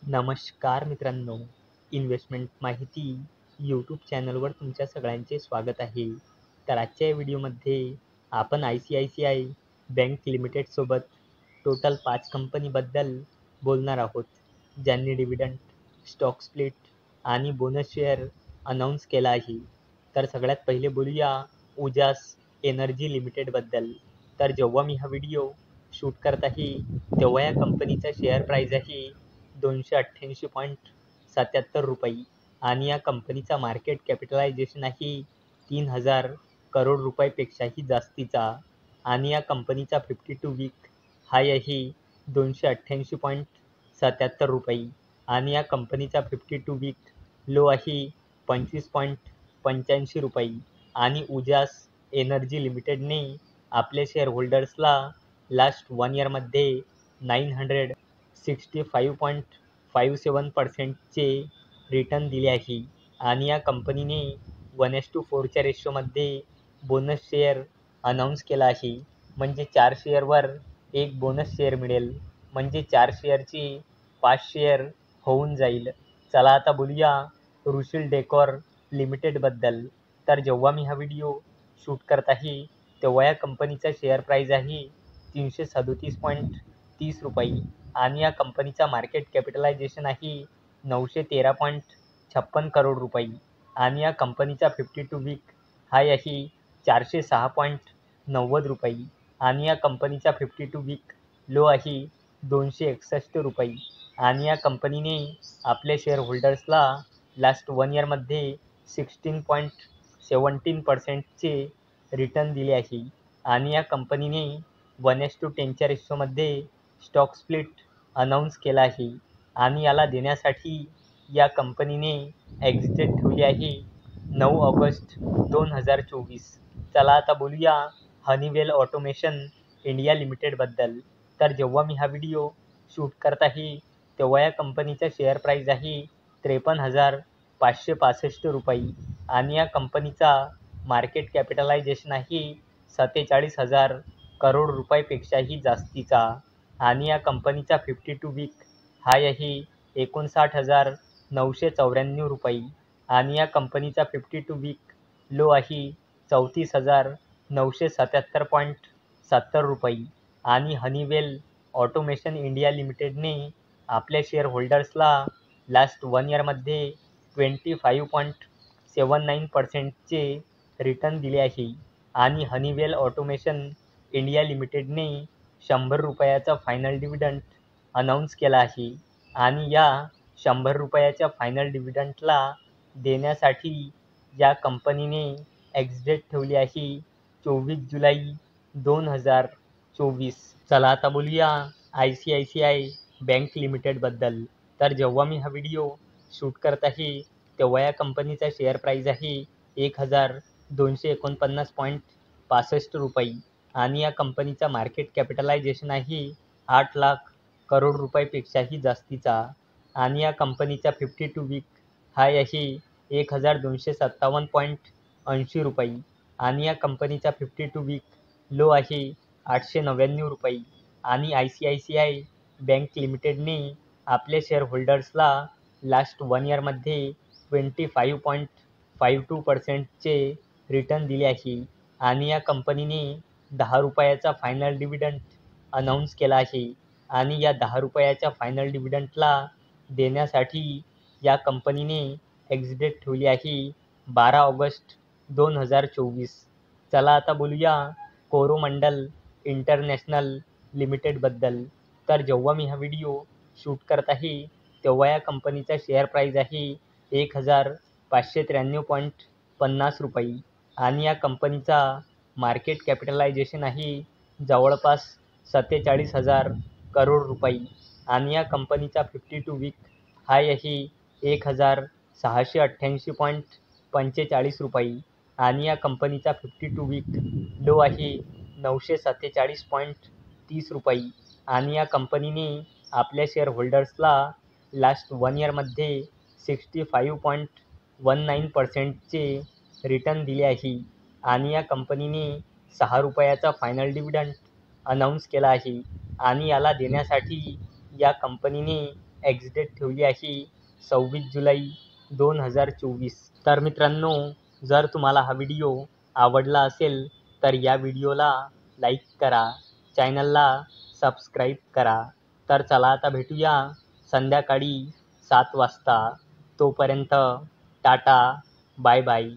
नमस्कार मित्रांनो, इन्व्हेस्टमेंट माहिती यूट्यूब चॅनलवर तुमच्या सगळ्यांचे स्वागत आहे. तर आजच्या या व्हिडिओमध्ये आपण ICICI बँक लिमिटेडसोबत टोटल 5 कंपनीबद्दल बोलणार आहोत, ज्यांनी डिव्हिडंड, स्टॉक स्प्लिट आणि बोनस शेअर अनाऊन्स केला आहे. तर सगळ्यात पहिले बोलूया उजास एनर्जी लिमिटेडबद्दल. तर जेव्हा मी हा व्हिडिओ शूट करत आहे, तेव्हा या कंपनीचा शेअर प्राईज आहे ₹288.77 आणि या कंपनीचा मार्केट कॅपिटलायझेशन आहे 3,000 करोड रुपयापेक्षाही जास्तीचा आणि या कंपनीचा 52 वीक हाय आहे ₹288.77 आणि या कंपनीचा 52 वीक लो आहे ₹25.85 आणि उजास एनर्जी लिमिटेडने आपल्या शेअर होल्डर्सला लास्ट 1 इयरमध्ये 965.57% रिटर्न दिले आहे आणि या कंपनीने 1:4 च्या रेशोमध्ये बोनस शेअर अनाऊन्स केला आहे. म्हणजे 4 शेअरवर 1 बोनस शेअर मिळेल, म्हणजे 4 शेअरची 5 शेअर होऊन जाईल. चला आता बोलूया रुशील डेकोर लिमिटेडबद्दल. तर जेव्हा मी हा व्हिडिओ शूट करत आहे, तेव्हा या कंपनीचा शेअर प्राईज आहे ₹337.30 आणि या कंपनीचा मार्केट कॅपिटलायझेशन आहे ₹913.56 करोड आणि या कंपनीचा 52 वीक हाय आहे ₹406.90 आणि या कंपनीचा 52 वीक लो आहे ₹261 आणि या कंपनीने आपल्या शेअर होल्डर्सला लास्ट 1 इयरमध्ये 16.17% रिटर्न दिले आहे आणि या कंपनीने 1:10 च्या रेशोमध्ये स्टॉक स्प्लिट अनाऊन्स केला आहे आणि याला देण्यासाठी या कंपनीने एक्झिट डेट ठेवली आहे 9 ऑगस्ट 2024. चला आता बोलूया हनीवेल ऑटोमेशन इंडिया लिमिटेडबद्दल. तर जेव्हा मी हा व्हिडिओ शूट करत आहे, तेव्हा या कंपनीचा शेअर प्राईज आहे ₹53,565 आणि या कंपनीचा मार्केट कॅपिटलायझेशन आहे 47,000 करोड रुपयापेक्षाही जास्तीचा आणि या कंपनीचा 52 वीक हाय आहे ₹59,994 आणि या कंपनीचा 52 वीक लो आहे ₹34,977.70 आणि हनीवेल ऑटोमेशन इंडिया लिमिटेडने आपल्या शेअर होल्डर्सला लास्ट 1 इयरमध्ये 25.79% रिटर्न दिले आहे आणि हनीवेल ऑटोमेशन इंडिया लिमिटेडने ₹100 फायनल डिव्हिडंड अनाऊन्स केला आहे आणि या ₹100 फायनल डिव्हिडंडला देण्यासाठी या कंपनीने एक्झिट डेट ठेवली आहे 24 जुलै 2024. चला आता बोलूया ICICI बँक लिमिटेडबद्दल. तर जेव्हा मी हा व्हिडिओ शूट करत आहे, तेव्हा या कंपनीचा शेअर प्राईज आहे ₹1,249.65 आणि या कंपनीचा मार्केट कॅपिटलायझेशन आहे 8 लाख करोड रुपयापेक्षाही जास्तीचा आणि या कंपनीचा 52 वीक हाय आहे ₹1,257.80 आणि या कंपनीचा 52 वीक लो आहे ₹899 आणि ICICI बँक लिमिटेडने आपल्या शेअर होल्डर्सला लास्ट 1 इयरमध्ये 25.52% रिटर्न दिले आहे आणि या कंपनीने ₹10 फायनल डिव्हिडंड अनाऊन्स केला आहे आणि या ₹10 फायनल डिव्हिडंडला देण्यासाठी या कंपनीने एक्झिट डेट ठेवली आहे 12 ऑगस्ट 2024. चला आता बोलूया कोरोमंडल इंटरनॅशनल लिमिटेडबद्दल. तर जेव्हा मी हा व्हिडिओ शूट करत आहे, तेव्हा या कंपनीचा शेअर प्राईज आहे ₹1,593.50 आणि या कंपनीचा मार्केट कॅपिटलायझेशन आहे जवळपास 47,000 करोड आणि या कंपनीचा 52 वीक हाय आहे ₹1,688.45 आणि या कंपनीचा 52 वीक लो आहे ₹947.30 आणि या कंपनीने आपल्या शेअर होल्डर्सला लास्ट 1 इयरमध्ये 65.19% रिटर्न दिले आहे आणि या कंपनीने ₹6 फायनल डिव्हिडंड अनाऊन्स केला आहे आणि याला देण्यासाठी या कंपनीने एक्झिट ठेवली आहे 26 जुलै 2024. तर मित्रांनो, जर तुम्हाला हा व्हिडिओ आवडला असेल तर या व्हिडिओला लाईक करा, चॅनलला सबस्क्राईब करा. तर चला आता भेटूया संध्याकाळी 7 वाजता. तोपर्यंत टाटा, बाय बाय.